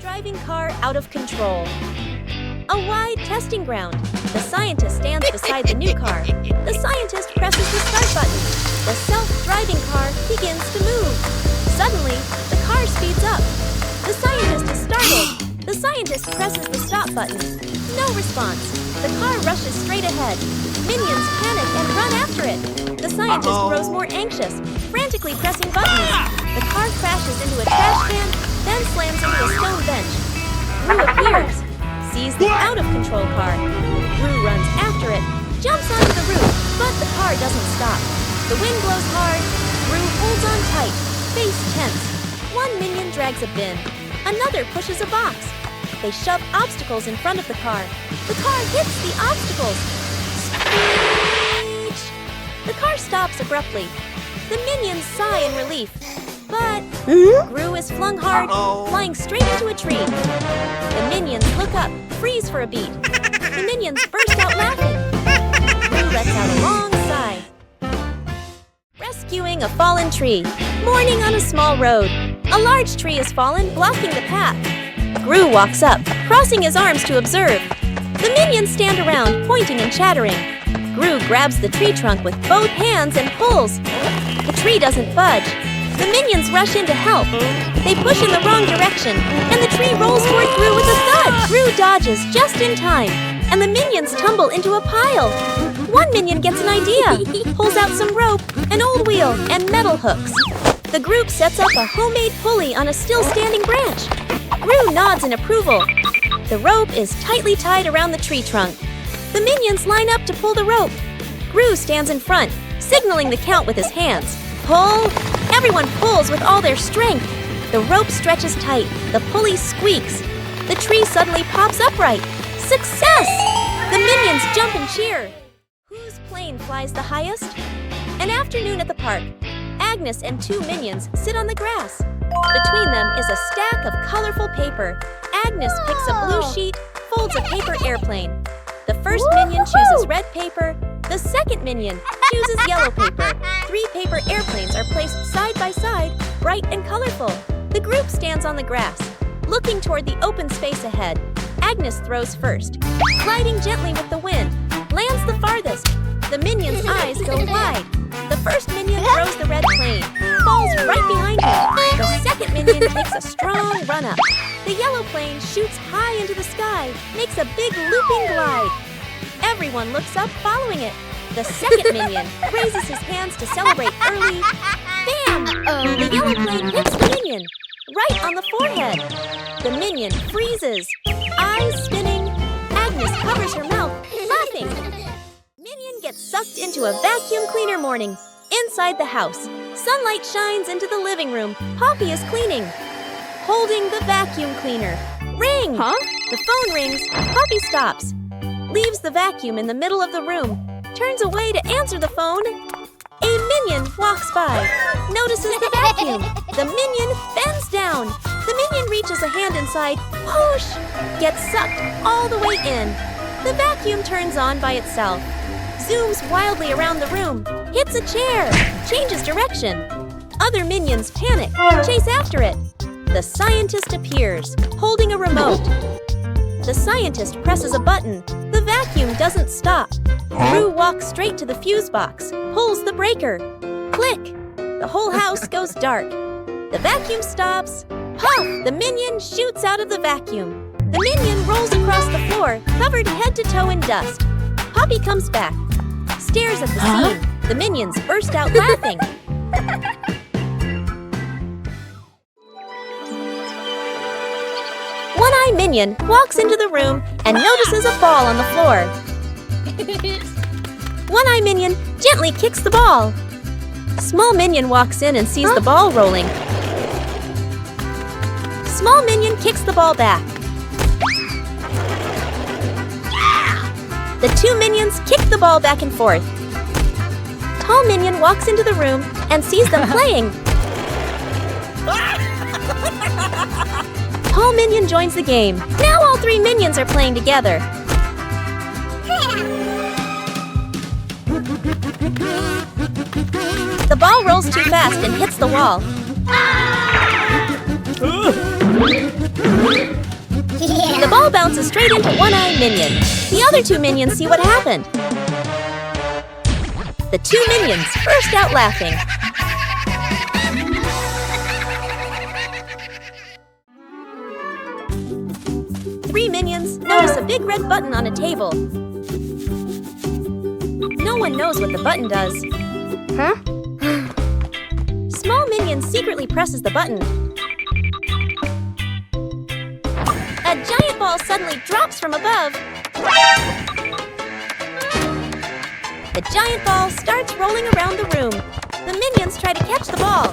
Self-driving car out of control. A wide testing ground. The scientist stands beside the new car. The scientist presses the start button. The self-driving car begins to move. Suddenly, the car speeds up. The scientist is startled. The scientist presses the stop button. No response. The car rushes straight ahead. Minions panic and run after it. The scientist grows more anxious, frantically pressing buttons. The car crashes into a trash can, then slams into a stone bench. Gru appears, sees the out-of-control car. Gru runs after it, jumps onto the roof, but the car doesn't stop. The wind blows hard. Gru holds on tight, face tense. One minion drags a bin. Another pushes a box. They shove obstacles in front of the car. The car hits the obstacles. Screech! The car stops abruptly. The minions sigh in relief. But Gru is flung hard, flying straight into a tree. The minions look up, freeze for a beat. The minions burst out laughing. Gru lets out a long sigh. Rescuing a fallen tree. Morning on a small road. A large tree has fallen, blocking the path. Gru walks up, crossing his arms to observe. The minions stand around, pointing and chattering. Gru grabs the tree trunk with both hands and pulls. The tree doesn't budge. The minions rush in to help. They push in the wrong direction, and the tree rolls toward Gru with a thud. Gru dodges just in time, and the minions tumble into a pile. One minion gets an idea, pulls out some rope, an old wheel, and metal hooks. The group sets up a homemade pulley on a still-standing branch. Gru nods in approval. The rope is tightly tied around the tree trunk. The minions line up to pull the rope. Gru stands in front, signaling the count with his hands. Pull! Everyone pulls with all their strength. The rope stretches tight. The pulley squeaks. The tree suddenly pops upright. Success! The minions jump and cheer. Whose plane flies the highest? An afternoon at the park. Agnes and two minions sit on the grass. Between them is a stack of colorful paper. Agnes picks a blue sheet, folds a paper airplane. The first minion chooses red paper. The second minion chooses yellow paper. 3 paper airplanes are placed side by side, bright and colorful. The group stands on the grass, looking toward the open space ahead. Agnes throws first, gliding gently with the wind, lands the farthest. The minion's eyes go wide. The first minion throws the red plane, falls right behind him. The second minion takes a strong run-up. The yellow plane shoots high into the sky, makes a big looping glide. Everyone looks up, following it. The second minion raises his hands to celebrate early. Bam! The yellow plane hits the minion, right on the forehead. The minion freezes, eyes spinning. Agnes covers her mouth, laughing. Minion gets sucked into a vacuum cleaner morning. Inside the house, sunlight shines into the living room. Poppy is cleaning, holding the vacuum cleaner. Ring! The phone rings. Poppy stops, leaves the vacuum in the middle of the room, turns away to answer the phone. A minion walks by, notices the vacuum. The minion bends down. The minion reaches a hand inside, whoosh, gets sucked all the way in. The vacuum turns on by itself, zooms wildly around the room, hits a chair, changes direction. Other minions panic, chase after it. The scientist appears, holding a remote. The scientist presses a button. The vacuum doesn't stop. Gru walks straight to the fuse box, pulls the breaker. Click! The whole house goes dark. The vacuum stops. Puff! The minion shoots out of the vacuum. The minion rolls across the floor, covered head to toe in dust. Poppy comes back, stares at the scene. The minions burst out laughing. One-Eye Minion walks into the room and notices a ball on the floor. One-Eye Minion gently kicks the ball. Small Minion walks in and sees the ball rolling. Small Minion kicks the ball back. The two minions kick the ball back and forth. Tall Minion walks into the room and sees them playing. Tall Minion joins the game. Now all 3 minions are playing together. The ball rolls too fast and hits the wall. The ball bounces straight into One-Eye Minion. The other two minions see what happened. The two minions burst out laughing. Three minions notice a big red button on a table. No one knows what the button does. Huh? Small minion secretly presses the button. A giant ball suddenly drops from above. The giant ball starts rolling around the room. The minions try to catch the ball.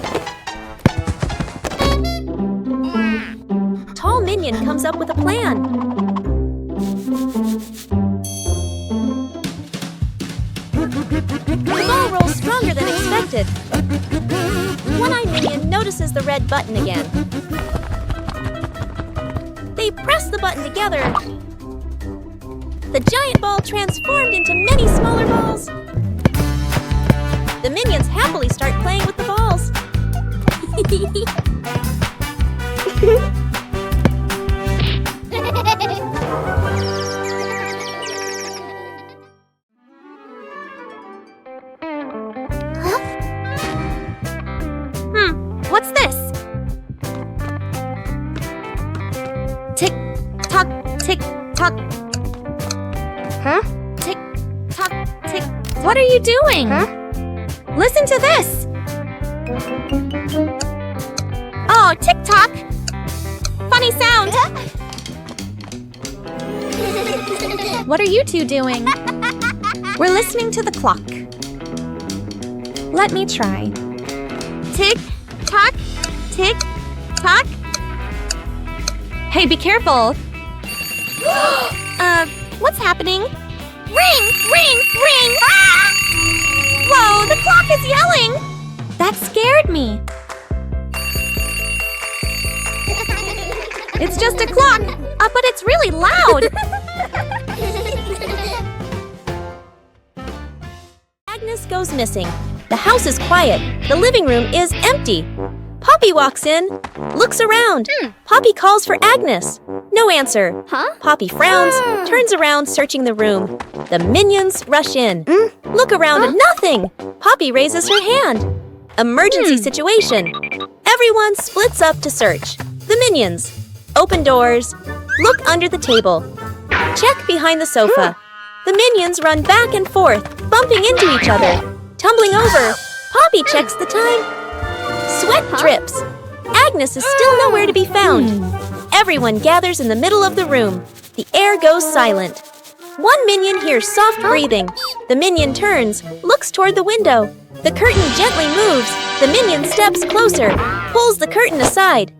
Tall Minion comes up with a plan. The ball rolls stronger than expected. One-Eye Minion notices the red button again. They press the button together. The giant ball transformed into many smaller balls. The minions happily start playing with the balls. What's this? Tick tock, tick tock. Huh? Tick tock, tick. What are you doing? Huh? Listen to this. Oh, tick tock. Funny sound. What are you two doing? We're listening to the clock. Let me try. Tick tock, tick tock. Hey, be careful. What's happening? Ring, ring, ring! Ah! Whoa, the clock is yelling! That scared me. It's just a clock, but it's really loud. Agnes goes missing. The house is quiet. The living room is empty. Poppy walks in, looks around. Poppy calls for Agnes. No answer. Huh? Poppy frowns, turns around, searching the room. The minions rush in. Look around and nothing. Poppy raises her hand. Emergency situation. Everyone splits up to search. The minions. Open doors. Look under the table. Check behind the sofa. The minions run back and forth, bumping into each other. Tumbling over. Poppy checks the time. Sweat drips. Agnes is still nowhere to be found. Everyone gathers in the middle of the room. The air goes silent. One minion hears soft breathing. The minion turns, looks toward the window. The curtain gently moves. The minion steps closer, pulls the curtain aside.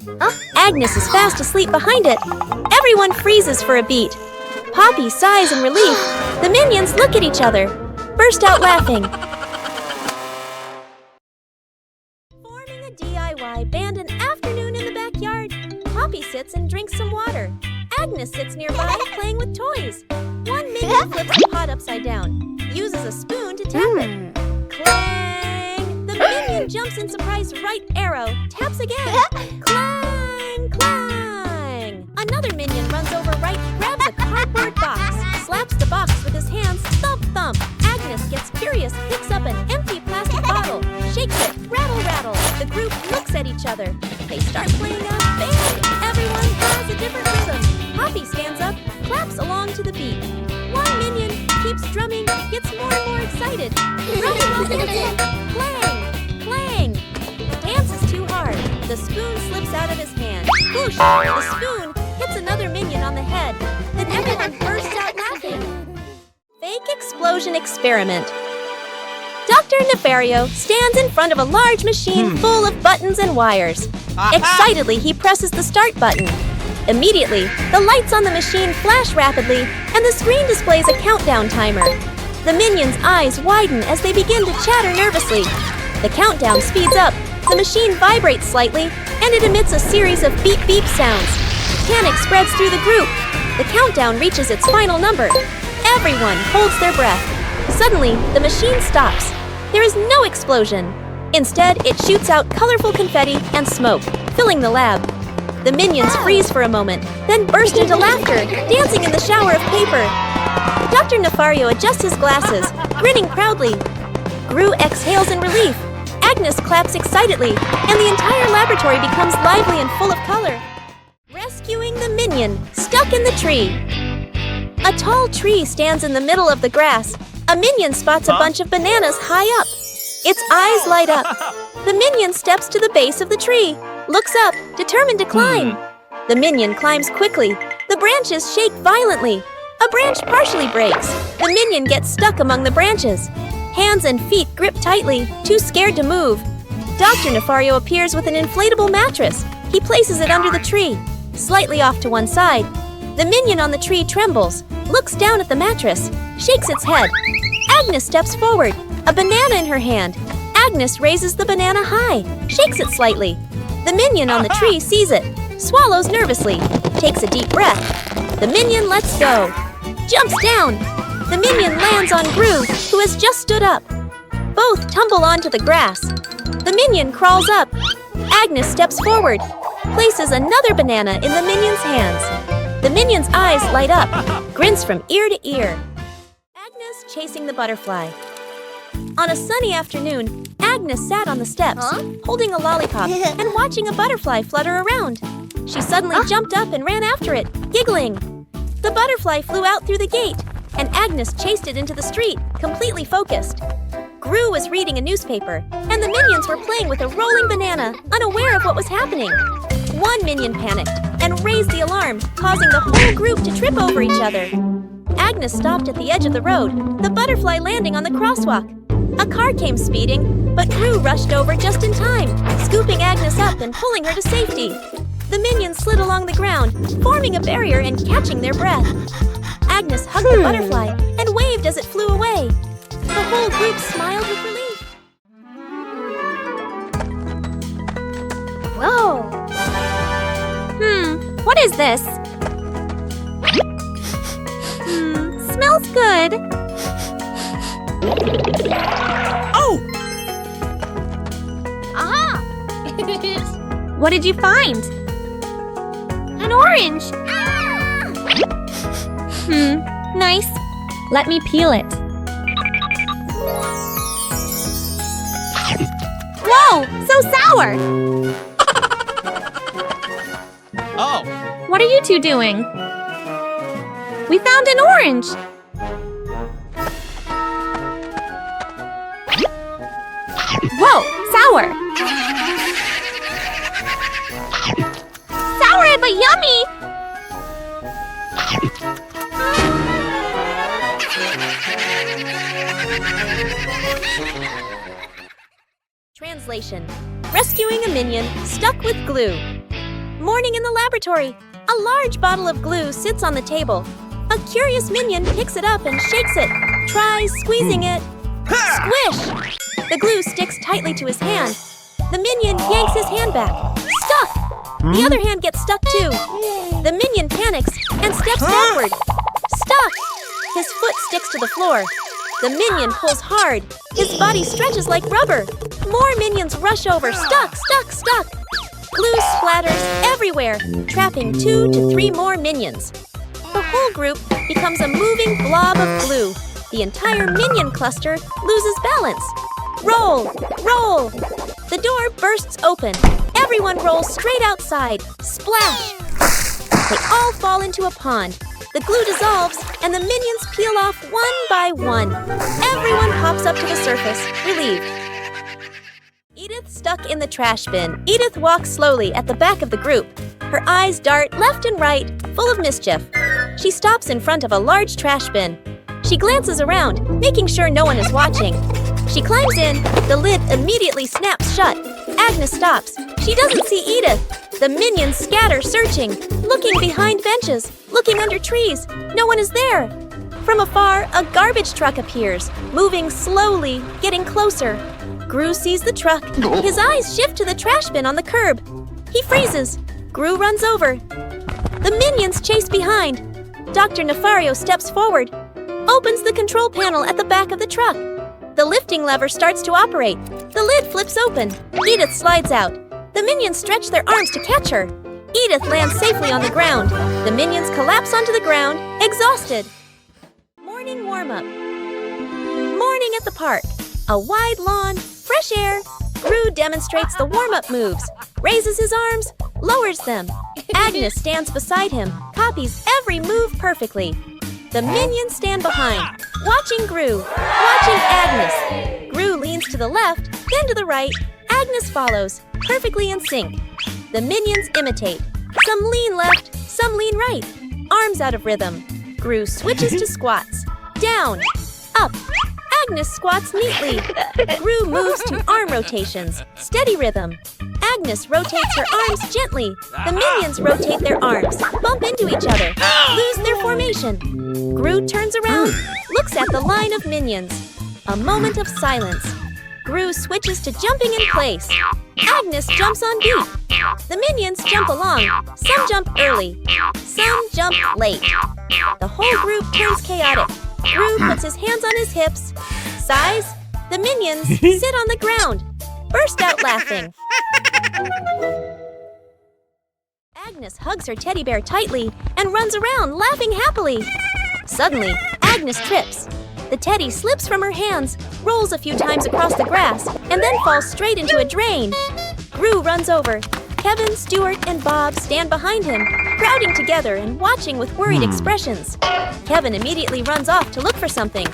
Agnes is fast asleep behind it. Everyone freezes for a beat. Poppy sighs in relief. The minions look at each other, burst out laughing. Forming a DIY band an afternoon in the backyard. Poppy sits and drinks some water. Agnes sits nearby playing with toys. One minion flips the pot upside down, uses a spoon to tap it. Clang! The minion jumps in surprise right arrow, taps again. Clang! Clang! Another minion runs over right, grabs a cardboard box, slaps the box with his hands, thump thump. Agnes gets curious, picks up an empty plastic bottle, shakes it, rattle rattle. The group looks at each other. They start playing a band. Everyone has a different rhythm. Poppy stands up, claps along to the beat. One minion keeps drumming, gets more and more excited. Drumming while dancing. Clang! Clang! The dance is too hard. The spoon slips out of his hand. Whoosh! The spoon hits another minion on the head. Then everyone bursts out laughing. Fake explosion experiment. Dr. Nefario stands in front of a large machine full of buttons and wires. Excitedly, he presses the start button. Immediately, the lights on the machine flash rapidly, and the screen displays a countdown timer. The minions' eyes widen as they begin to chatter nervously. The countdown speeds up, the machine vibrates slightly, and it emits a series of beep-beep sounds. Panic spreads through the group. The countdown reaches its final number. Everyone holds their breath. Suddenly, the machine stops. There is no explosion. Instead, it shoots out colorful confetti and smoke, filling the lab. The minions freeze for a moment, then burst into laughter, dancing in the shower of paper. Dr. Nefario adjusts his glasses, grinning proudly. Gru exhales in relief. Agnes claps excitedly, and the entire laboratory becomes lively and full of color. Rescuing the minion, stuck in the tree. A tall tree stands in the middle of the grass. A minion spots a bunch of bananas high up. Its eyes light up. The minion steps to the base of the tree, looks up, determined to climb. The minion climbs quickly. The branches shake violently. A branch partially breaks. The minion gets stuck among the branches. Hands and feet grip tightly, too scared to move. Dr. Nefario appears with an inflatable mattress. He places it under the tree, slightly off to one side. The minion on the tree trembles, looks down at the mattress, shakes its head. Agnes steps forward, a banana in her hand. Agnes raises the banana high, shakes it slightly. The minion on the tree sees it, swallows nervously, takes a deep breath. The minion lets go, jumps down. The minion lands on Gru, who has just stood up. Both tumble onto the grass. The minion crawls up. Agnes steps forward, places another banana in the minion's hands. The minion's eyes light up, grins from ear to ear. Agnes chasing the butterfly. On a sunny afternoon, Agnes sat on the steps, holding a lollipop and watching a butterfly flutter around. She suddenly jumped up and ran after it, giggling. The butterfly flew out through the gate, and Agnes chased it into the street, completely focused. Gru was reading a newspaper, and the minions were playing with a rolling banana, unaware of what was happening. One minion panicked and raised the alarm, causing the whole group to trip over each other. Agnes stopped at the edge of the road, the butterfly landing on the crosswalk. A car came speeding, but Gru rushed over just in time, scooping Agnes up and pulling her to safety. The minions slid along the ground, forming a barrier and catching their breath. Agnes hugged the butterfly and waved as it flew away. The whole group smiled with relief. Whoa! What is this? Smells good. Oh! Aha! What did you find? An orange. Nice. Let me peel it. Whoa! So sour! Oh! What are you two doing? We found an orange! Whoa! Sour! Sour but yummy! Translation: Rescuing a minion stuck with glue. Morning in the laboratory. A large bottle of glue sits on the table. A curious minion picks it up and shakes it, tries squeezing it. Squish! The glue sticks tightly to his hand. The minion yanks his hand back. Stuck! The other hand gets stuck too. The minion panics and steps backward. Stuck! His foot sticks to the floor. The minion pulls hard. His body stretches like rubber. More minions rush over. Stuck, stuck, stuck. Glue splatters everywhere, trapping 2 to 3 more minions. The whole group becomes a moving blob of glue. The entire minion cluster loses balance. Roll! Roll! The door bursts open. Everyone rolls straight outside. Splash! They all fall into a pond. The glue dissolves, and the minions peel off one by one. Everyone pops up to the surface, relieved. Edith stuck in the trash bin. Edith walks slowly at the back of the group. Her eyes dart left and right, full of mischief. She stops in front of a large trash bin. She glances around, making sure no one is watching. She climbs in. The lid immediately snaps shut. Agnes stops. She doesn't see Edith. The minions scatter, searching, looking behind benches, looking under trees. No one is there. From afar, a garbage truck appears, moving slowly, getting closer. Gru sees the truck. His eyes shift to the trash bin on the curb. He freezes. Gru runs over. The minions chase behind. Dr. Nefario steps forward, opens the control panel at the back of the truck. The lifting lever starts to operate. The lid flips open. Edith slides out. The minions stretch their arms to catch her. Edith lands safely on the ground. The minions collapse onto the ground, exhausted. Morning warm-up. Morning at the park. A wide lawn, fresh air. Gru demonstrates the warm-up moves, raises his arms, lowers them. Agnes stands beside him, copies every move perfectly. The minions stand behind, watching Gru, watching Agnes. Gru leans to the left, then to the right. Agnes follows, perfectly in sync. The minions imitate. Some lean left, some lean right. Arms out of rhythm. Gru switches to squats. Down, up. Agnes squats neatly. Gru moves to arm rotations. Steady rhythm. Agnes rotates her arms gently. The minions rotate their arms, bump into each other, lose their formation. Gru turns around, looks at the line of minions. A moment of silence. Gru switches to jumping in place. Agnes jumps on beat. The minions jump along. Some jump early. Some jump late. The whole group turns chaotic. Gru puts his hands on his hips. Sighs. The minions sit on the ground. Burst out laughing. Agnes hugs her teddy bear tightly and runs around laughing happily. Suddenly, Agnes trips. The teddy slips from her hands, rolls a few times across the grass, and then falls straight into a drain. Gru runs over. Kevin, Stuart, and Bob stand behind him, crowding together and watching with worried expressions. Kevin immediately runs off to look for something.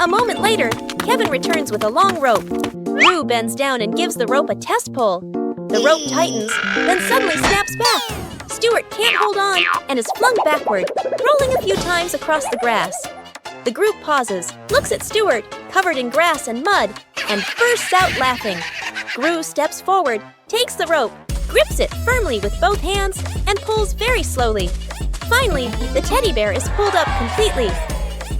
A moment later, Kevin returns with a long rope. Gru bends down and gives the rope a test pull. The rope tightens, then suddenly snaps back. Stuart can't hold on and is flung backward, rolling a few times across the grass. The group pauses, looks at Stuart, covered in grass and mud, and bursts out laughing. Gru steps forward, takes the rope, grips it firmly with both hands, and pulls very slowly. Finally, the teddy bear is pulled up completely.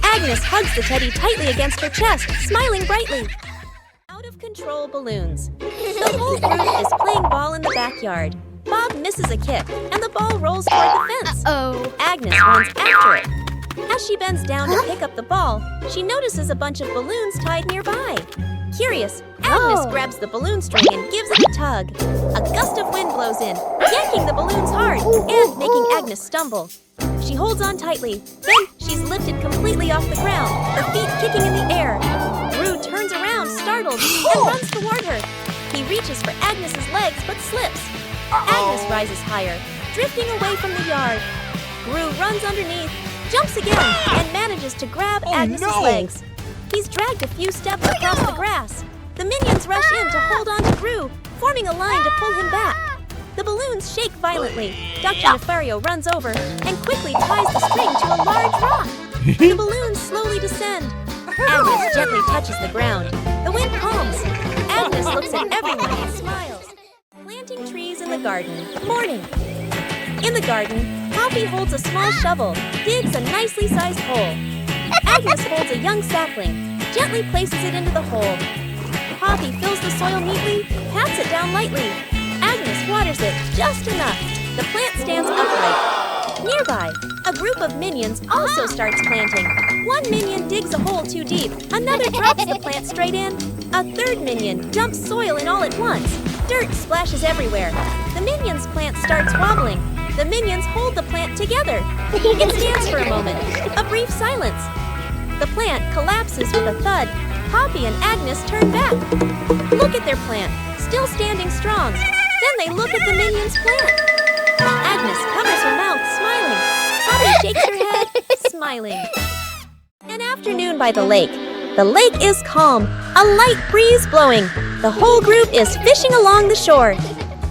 Agnes hugs the teddy tightly against her chest, smiling brightly. Out-of-control balloons. The whole group is playing ball in the backyard. Bob misses a kick, and the ball rolls toward the fence. Agnes runs after it. As she bends down to pick up the ball, she notices a bunch of balloons tied nearby. Curious, Agnes grabs the balloon string and gives it a tug. A gust of wind blows in, yanking the balloons hard and making Agnes stumble. She holds on tightly, then she's lifted completely off the ground, her feet kicking in the air. Gru turns around, startled, and runs toward her. He reaches for Agnes's legs but slips. Agnes rises higher, drifting away from the yard. Gru runs underneath, jumps again, and manages to grab Agnes's legs. He's dragged a few steps across the grass. The minions rush in to hold on to Gru, forming a line to pull him back. The balloons shake violently. Dr. Nefario runs over and quickly ties the string to a large rock. The balloons slowly descend. Agnes gently touches the ground. The wind calms. Agnes looks at everyone and smiles. Planting trees in the garden. Morning. In the garden, Poppy holds a small shovel, digs a nicely sized hole. Agnes holds a young sapling, gently places it into the hole. Poppy fills the soil neatly, pats it down lightly. Agnes waters it just enough. The plant stands upright. Nearby, a group of minions also starts planting. One minion digs a hole too deep. Another drops the plant straight in. A third minion dumps soil in all at once. Dirt splashes everywhere. The minion's plant starts wobbling. The minions hold the plant together. It stands for a moment. A brief silence. The plant collapses with a thud. Poppy and Agnes turn back. Look at their plant, still standing strong. Then they look at the minion's plant. Agnes covers her mouth, smiling. Poppy shakes her head, smiling. An afternoon by the lake. The lake is calm, a light breeze blowing. The whole group is fishing along the shore.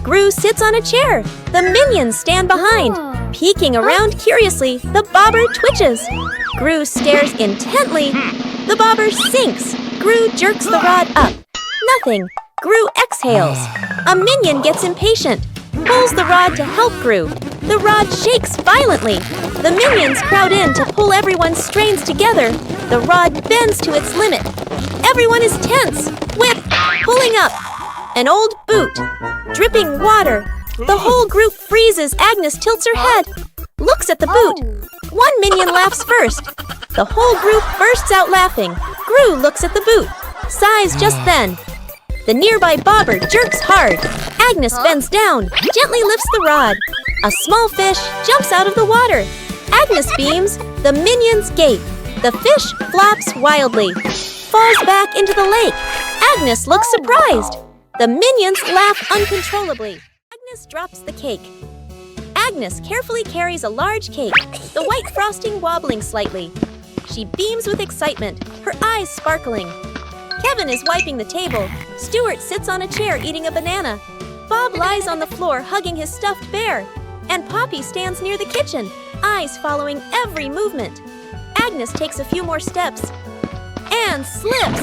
Gru sits on a chair. The minions stand behind. Peeking around curiously, the bobber twitches. Gru stares intently. The bobber sinks. Gru jerks the rod up. Nothing. Gru exhales. A minion gets impatient, pulls the rod to help Gru. The rod shakes violently. The minions crowd in to pull everyone's strains together. The rod bends to its limit. Everyone is tense. Whip, pulling up. An old boot. Dripping water. The whole group freezes. Agnes tilts her head, looks at the boot. One minion laughs first. The whole group bursts out laughing. Gru looks at the boot, sighs just then. The nearby bobber jerks hard. Agnes bends down, gently lifts the rod. A small fish jumps out of the water. Agnes beams. The minions gape. The fish flaps wildly, falls back into the lake. Agnes looks surprised. The minions laugh uncontrollably. Agnes drops the cake. Agnes carefully carries a large cake, the white frosting wobbling slightly. She beams with excitement, her eyes sparkling. Kevin is wiping the table. Stuart sits on a chair eating a banana. Bob lies on the floor hugging his stuffed bear. And Poppy stands near the kitchen, eyes following every movement. Agnes takes a few more steps and slips.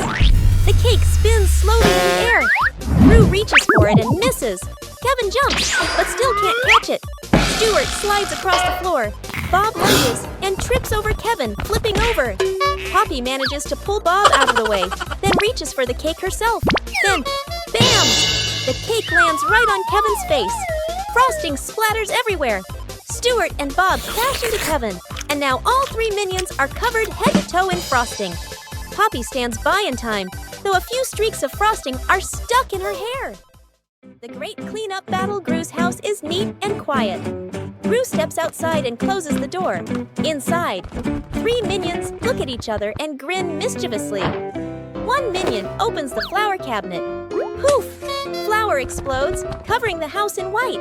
The cake spins slowly in the air. Gru reaches for it and misses. Kevin jumps, but still can't catch it. Stuart slides across the floor. Bob lunges and trips over Kevin, flipping over. Poppy manages to pull Bob out of the way, then reaches for the cake herself. Then, bam! The cake lands right on Kevin's face. Frosting splatters everywhere. Stuart and Bob crash into Kevin, and now all three minions are covered head to toe in frosting. Poppy stands by in time, though a few streaks of frosting are stuck in her hair. The great cleanup battle Gru's house is neat and quiet. Gru steps outside and closes the door. Inside, three minions look at each other and grin mischievously. One minion opens the flower cabinet. Poof! Flour explodes, covering the house in white.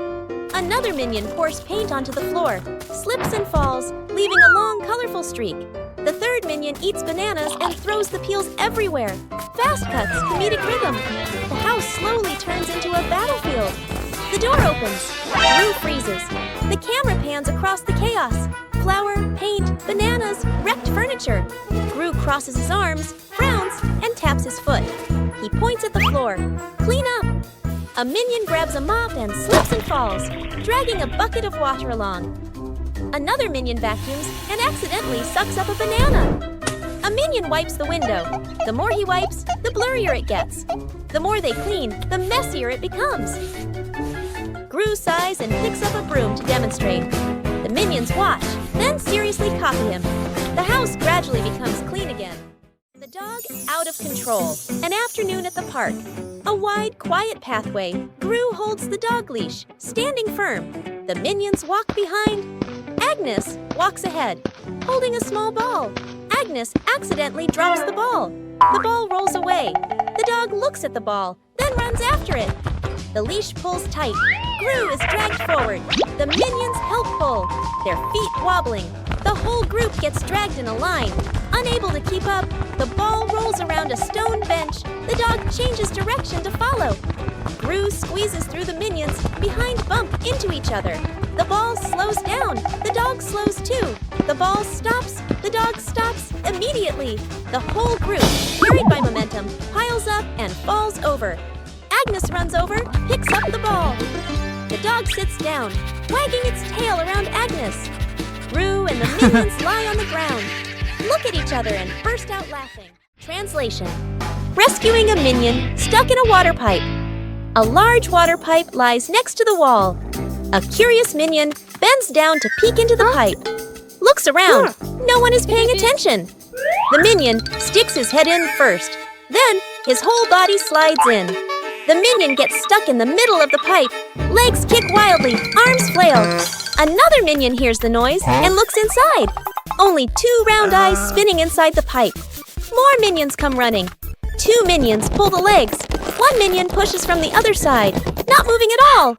Another minion pours paint onto the floor, slips and falls, leaving a long, colorful streak. The third minion eats bananas and throws the peels everywhere. Fast cuts, comedic rhythm. The house slowly turns into a battlefield. The door opens. Gru freezes. The camera pans across the chaos. Flour, paint, bananas, wrecked furniture. Gru crosses his arms, frowns, and taps his foot. He points at the floor. Clean up! A minion grabs a mop and slips and falls, dragging a bucket of water along. Another minion vacuums and accidentally sucks up a banana. A minion wipes the window. The more he wipes, the blurrier it gets. The more they clean, the messier it becomes. Gru sighs and picks up a broom to demonstrate. The minions watch, then seriously copy him. The house gradually becomes clean again. The dog out of control. An afternoon at the park. A wide, quiet pathway. Gru holds the dog leash, standing firm. The minions walk behind. Agnes walks ahead, holding a small ball. Agnes accidentally drops the ball. The ball rolls away. The dog looks at the ball, then runs after it. The leash pulls tight. Gru is dragged forward. The minions help pull, their feet wobbling. The whole group gets dragged in a line. Unable to keep up, the ball rolls around a stone bench. The dog changes direction to follow. Gru squeezes through the minions. Behind bump into each other. The ball slows down. The dog slows too. The ball stops. The dog stops immediately. The whole group, carried by momentum, piles up and falls over. Agnes runs over, picks up the ball. The dog sits down, wagging its tail around Agnes. Gru and the minions lie on the ground, look at each other and burst out laughing. Translation: rescuing a minion stuck in a water pipe. A large water pipe lies next to the wall. A curious minion bends down to peek into the pipe. Looks around. No one is paying attention. The minion sticks his head in first. Then his whole body slides in. The minion gets stuck in the middle of the pipe. Legs kick wildly, arms flail. Another minion hears the noise and looks inside. Only two round eyes spinning inside the pipe. More minions come running. Two minions pull the legs. One minion pushes from the other side, not moving at all.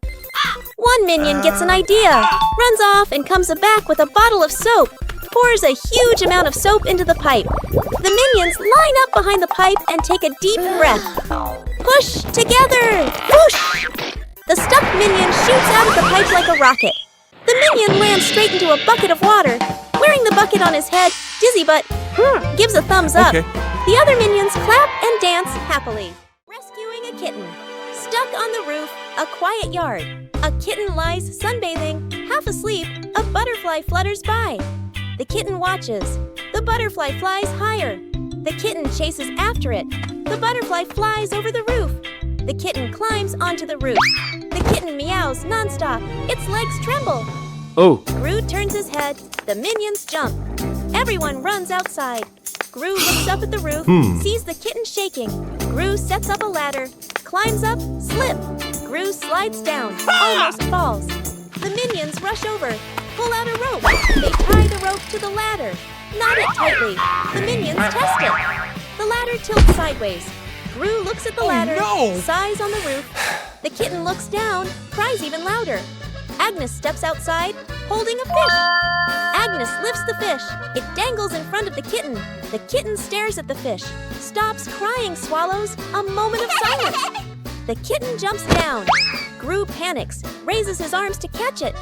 One minion gets an idea, runs off and comes back with a bottle of soap, pours a huge amount of soap into the pipe. The minions line up behind the pipe and take a deep breath. Push together! Whoosh! The stuck minion shoots out of the pipe like a rocket. The minion lands straight into a bucket of water. Wearing the bucket on his head, Dizzy Butt gives a thumbs up. Okay. The other minions clap and dance happily. Rescuing a kitten. Stuck on the roof, a quiet yard. A kitten lies sunbathing, half asleep. A butterfly flutters by. The kitten watches. The butterfly flies higher. The kitten chases after it. The butterfly flies over the roof. The kitten climbs onto the roof. The kitten meows nonstop. Its legs tremble. Oh. Gru turns his head. The minions jump. Everyone runs outside. Gru looks up at the roof, sees the kitten shaking. Gru sets up a ladder, climbs up, slip. Gru slides down, almost falls. The minions rush over, pull out a rope. They tie the rope to the ladder, knot it tightly. The minions test it. The ladder tilts sideways. Gru looks at the ladder, sighs on the roof. The kitten looks down, cries even louder. Agnes steps outside, holding a fish. Agnes lifts the fish. It dangles in front of the kitten. The kitten stares at the fish, stops crying, swallows. A moment of silence. The kitten jumps down. Gru panics, raises his arms to catch it.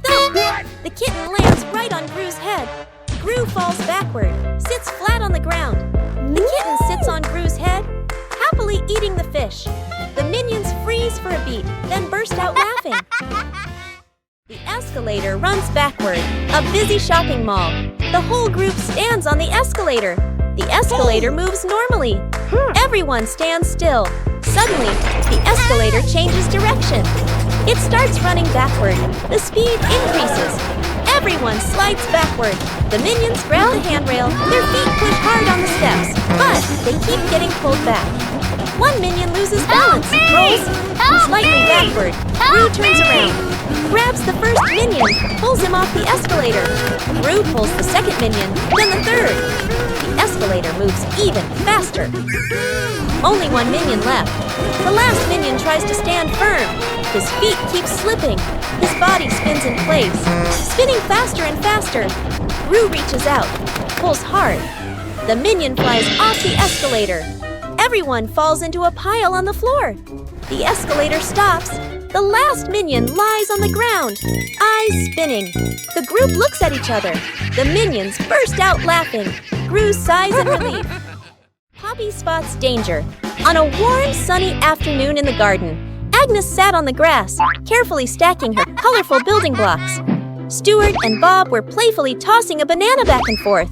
Thump! The kitten lands right on Gru's head. Gru falls backward, sits flat on the ground. The kitten sits on Gru's head, happily eating the fish. The minions freeze for a beat, then burst out laughing. The escalator runs backward, a busy shopping mall. The whole group stands on the escalator. The escalator moves normally. Everyone stands still. Suddenly, the escalator changes direction. It starts running backward. The speed increases. Everyone slides backward. The minions grab the handrail. Their feet push hard on the steps, but they keep getting pulled back. One minion loses balance, rolls slightly backward. Gru turns around, grabs the first minion, pulls him off the escalator. Gru pulls the second minion, then the third. The escalator moves even faster. Only one minion left. The last minion tries to stand firm. His feet keep slipping. His body spins in place, spinning faster and faster. Gru reaches out, pulls hard. The minion flies off the escalator. Everyone falls into a pile on the floor. The escalator stops. The last minion lies on the ground, eyes spinning. The group looks at each other. The minions burst out laughing. Gru sighs in relief. Poppy spots danger. On a warm, sunny afternoon in the garden, Agnes sat on the grass, carefully stacking her colorful building blocks. Stuart and Bob were playfully tossing a banana back and forth.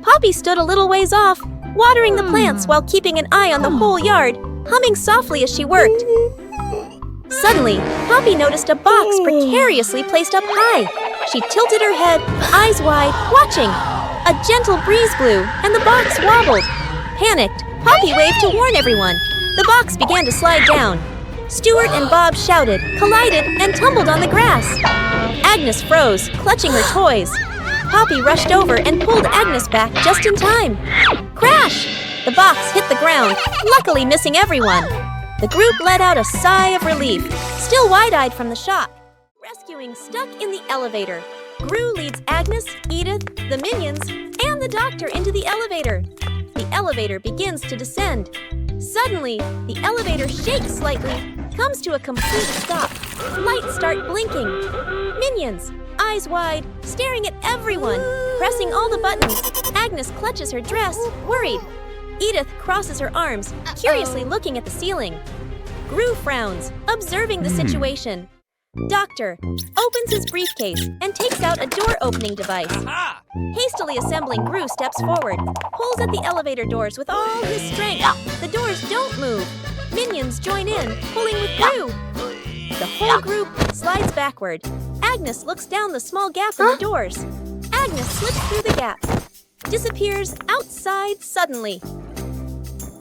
Poppy stood a little ways off, watering the plants while keeping an eye on the whole yard, humming softly as she worked. Suddenly, Poppy noticed a box precariously placed up high. She tilted her head, eyes wide, watching. A gentle breeze blew, and the box wobbled. Panicked, Poppy waved to warn everyone. The box began to slide down. Stuart and Bob shouted, collided, and tumbled on the grass. Agnes froze, clutching her toys. Poppy rushed over and pulled Agnes back just in time. Crash! The box hit the ground, luckily missing everyone. The group let out a sigh of relief, still wide-eyed from the shock. Rescuing stuck in the elevator. Gru leads Agnes, Edith, the minions, and the doctor into the elevator. The elevator begins to descend. Suddenly, the elevator shakes slightly, comes to a complete stop. Lights start blinking. Minions, eyes wide, staring at everyone, pressing all the buttons. Agnes clutches her dress, worried. Edith crosses her arms, curiously looking at the ceiling. Gru frowns, observing the situation. Doctor opens his briefcase and takes out a door-opening device. Hastily assembling, Gru steps forward, pulls at the elevator doors with all his strength. The doors don't move. Minions join in, pulling with Gru. The whole group slides backward. Agnes looks down the small gap in the doors. Agnes slips through the gap, disappears outside suddenly.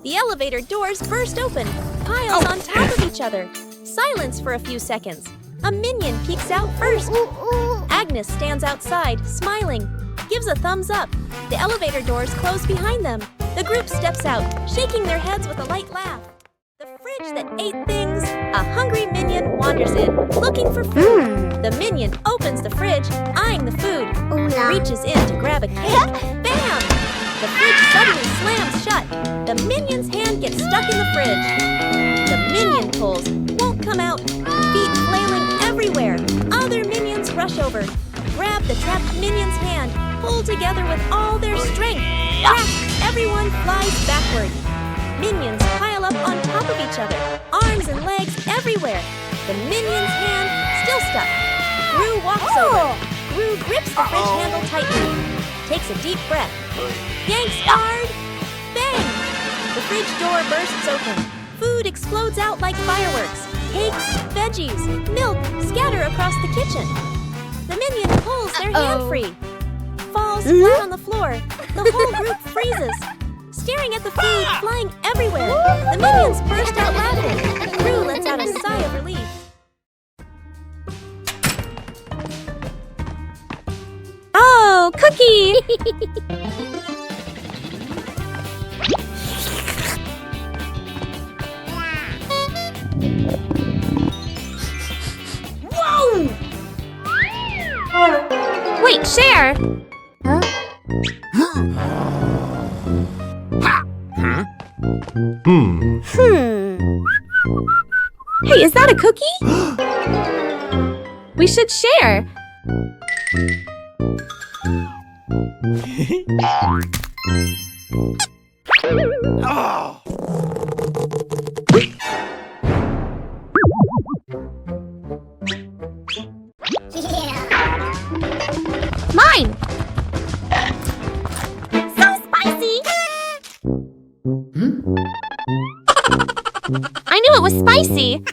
The elevator doors burst open, piles on top of each other. Silence for a few seconds. A minion peeks out first. Agnes stands outside, smiling, gives a thumbs up. The elevator doors close behind them. The group steps out, shaking their heads with a light laugh. The fridge that ate things, a hungry minion wanders in, looking for food. The minion opens the fridge, eyeing the food, reaches in to grab a cake. Bam! The fridge suddenly slams shut. The minion's hand gets stuck in the fridge. The minion pulls, won't come out, feet flailing everywhere. Other minions rush over, grab the trapped minion's hand, pull together with all their strength. Crack! Everyone flies backward. Minions pile up on top of each other, arms and legs everywhere. The minion's hand still stuck. Gru walks over. Gru grips the fridge handle tightly, takes a deep breath, yanks hard. Bang! The fridge door bursts open. Food explodes out like fireworks. Cakes, veggies, milk scatter across the kitchen. The minion pulls their hand free, falls flat on the floor. The whole group freezes, staring at the food flying everywhere. The minions burst out laughing. Gru lets out a sigh of relief. Wow, cookie! Wait, share! Hey, is that a cookie? We should share. Oh! Mine! So spicy! I knew it was spicy.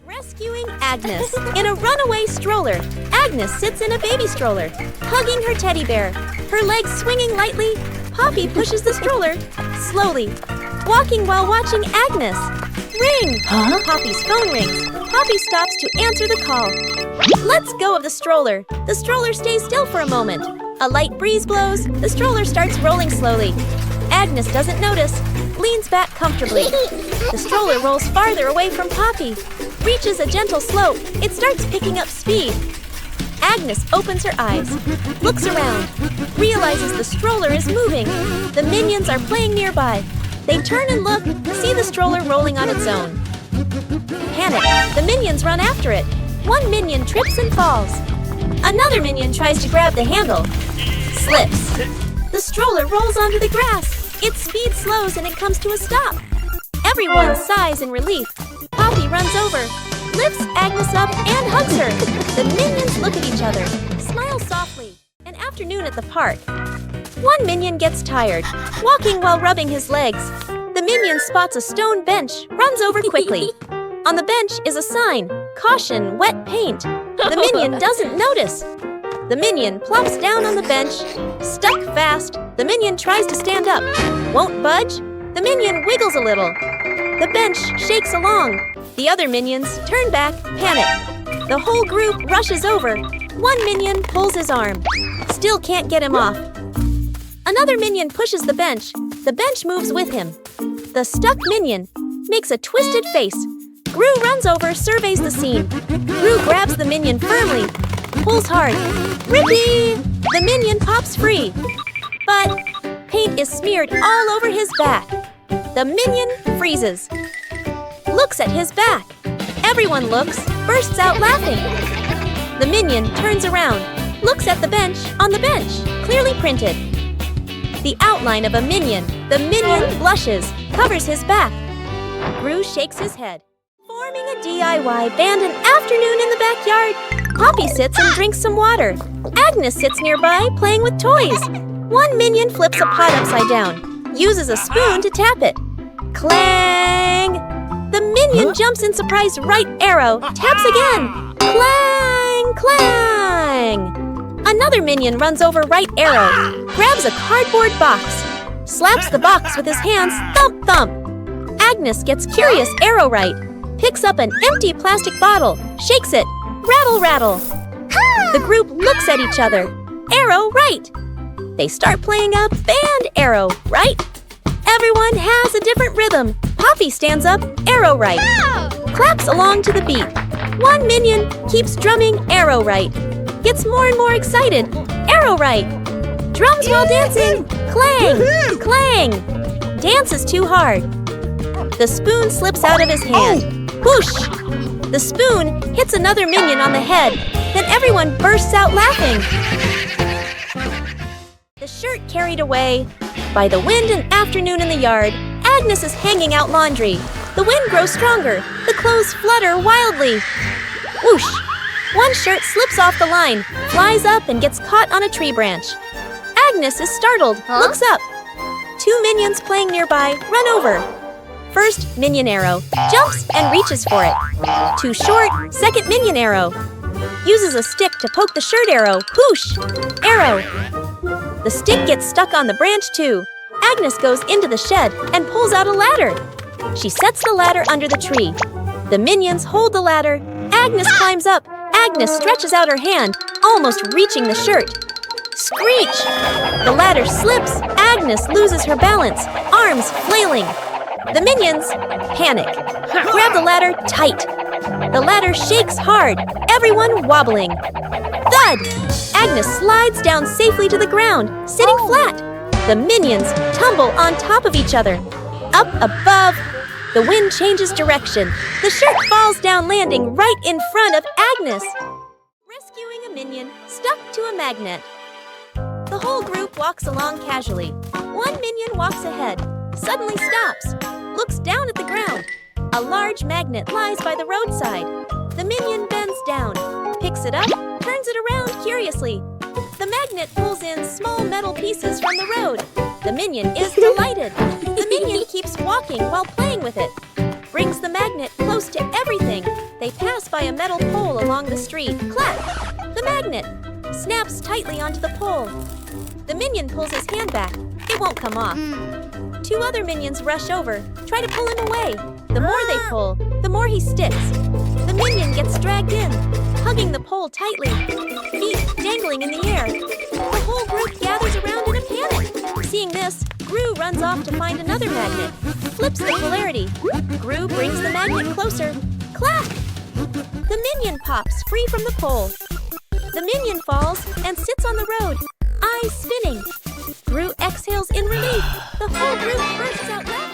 Rescuing Agnes. In a runaway stroller, Agnes sits in a baby stroller, hugging her teddy bear. Her legs swinging lightly, Poppy pushes the stroller slowly, walking while watching Agnes. Ring! Huh? Poppy's phone rings. Poppy stops to answer the call. Let's go of the stroller. The stroller stays still for a moment. A light breeze blows. The stroller starts rolling slowly. Agnes doesn't notice, leans back comfortably. The stroller rolls farther away from Poppy, reaches a gentle slope. It starts picking up speed. Agnes opens her eyes, looks around, realizes the stroller is moving. The minions are playing nearby. They turn and look, see the stroller rolling on its own. Panic, the minions run after it. One minion trips and falls. Another minion tries to grab the handle, slips. The stroller rolls onto the grass. Its speed slows and it comes to a stop. Everyone sighs in relief. Poppy runs over, lifts Agnes up and hugs her. The minions look at each other, smile softly. An afternoon at the park. One minion gets tired, walking while rubbing his legs. The minion spots a stone bench, runs over quickly. On the bench is a sign, "Caution, wet paint." The minion doesn't notice. The minion plops down on the bench, stuck fast. The minion tries to stand up, won't budge. The minion wiggles a little. The bench shakes along. The other minions turn back, panic. The whole group rushes over. One minion pulls his arm, still can't get him off. Another minion pushes the bench. The bench moves with him. The stuck minion makes a twisted face. Gru runs over, surveys the scene. Gru grabs the minion firmly, pulls hard. Rippee! The minion pops free. But paint is smeared all over his back. The minion freezes. Looks at his back. Everyone looks, bursts out laughing. The minion turns around, looks at the bench on the bench, clearly printed. The outline of a minion. The minion blushes, covers his back. Gru shakes his head. Forming a DIY band an afternoon in the backyard. Poppy sits and drinks some water. Agnes sits nearby playing with toys. One minion flips a pot upside down, uses a spoon to tap it. Clang! The minion jumps in surprise right arrow, taps again. Clang! Clang! Another minion runs over right arrow, grabs a cardboard box, slaps the box with his hands, thump thump. Agnes gets curious arrow right, picks up an empty plastic bottle, shakes it, rattle rattle. The group looks at each other, arrow right. They start playing a band arrow right. Everyone has a different rhythm. Poppy stands up, arrow right. Claps along to the beat. One minion keeps drumming arrow right. Gets more and more excited, arrow right. Drums while dancing, clang, clang. Dances too hard. The spoon slips out of his hand. Whoosh! The spoon hits another minion on the head. Then everyone bursts out laughing. The shirt carried away. By the wind an afternoon in the yard, Agnes is hanging out laundry. The wind grows stronger. The clothes flutter wildly. Whoosh! One shirt slips off the line, flies up and gets caught on a tree branch. Agnes is startled, looks up. Two minions playing nearby run over. First minion arrow, jumps and reaches for it. Too short, second minion arrow. Uses a stick to poke the shirt arrow, whoosh! Arrow. The stick gets stuck on the branch too. Agnes goes into the shed and pulls out a ladder. She sets the ladder under the tree. The minions hold the ladder. Agnes climbs up. Agnes stretches out her hand, almost reaching the shirt. Screech! The ladder slips. Agnes loses her balance, arms flailing. The minions panic. Grab the ladder tight. The ladder shakes hard, everyone wobbling. Thud! Agnes slides down safely to the ground, sitting flat. The minions tumble on top of each other. Up above, the wind changes direction. The shirt falls down, landing right in front of Agnes. Rescuing a minion stuck to a magnet. The whole group walks along casually. One minion walks ahead, suddenly stops, looks down at the ground. A large magnet lies by the roadside. The minion bends down, picks it up, turns it around curiously. The magnet pulls in small metal pieces from the road. The minion is delighted. The minion keeps walking while playing with it. Brings the magnet close to everything. They pass by a metal pole along the street. Clap! The magnet snaps tightly onto the pole. The minion pulls his hand back. It won't come off. Two other minions rush over, try to pull him away. The more they pull, the more he sticks. The minion gets dragged in, hugging the pole tightly, feet dangling in the air. The whole group gathers around in a panic. Seeing this, Gru runs off to find another magnet, flips the polarity. Gru brings the magnet closer. Clap! The minion pops free from the pole. The minion falls and sits on the road, eyes spinning. Gru exhales in relief. The whole group bursts out laughing.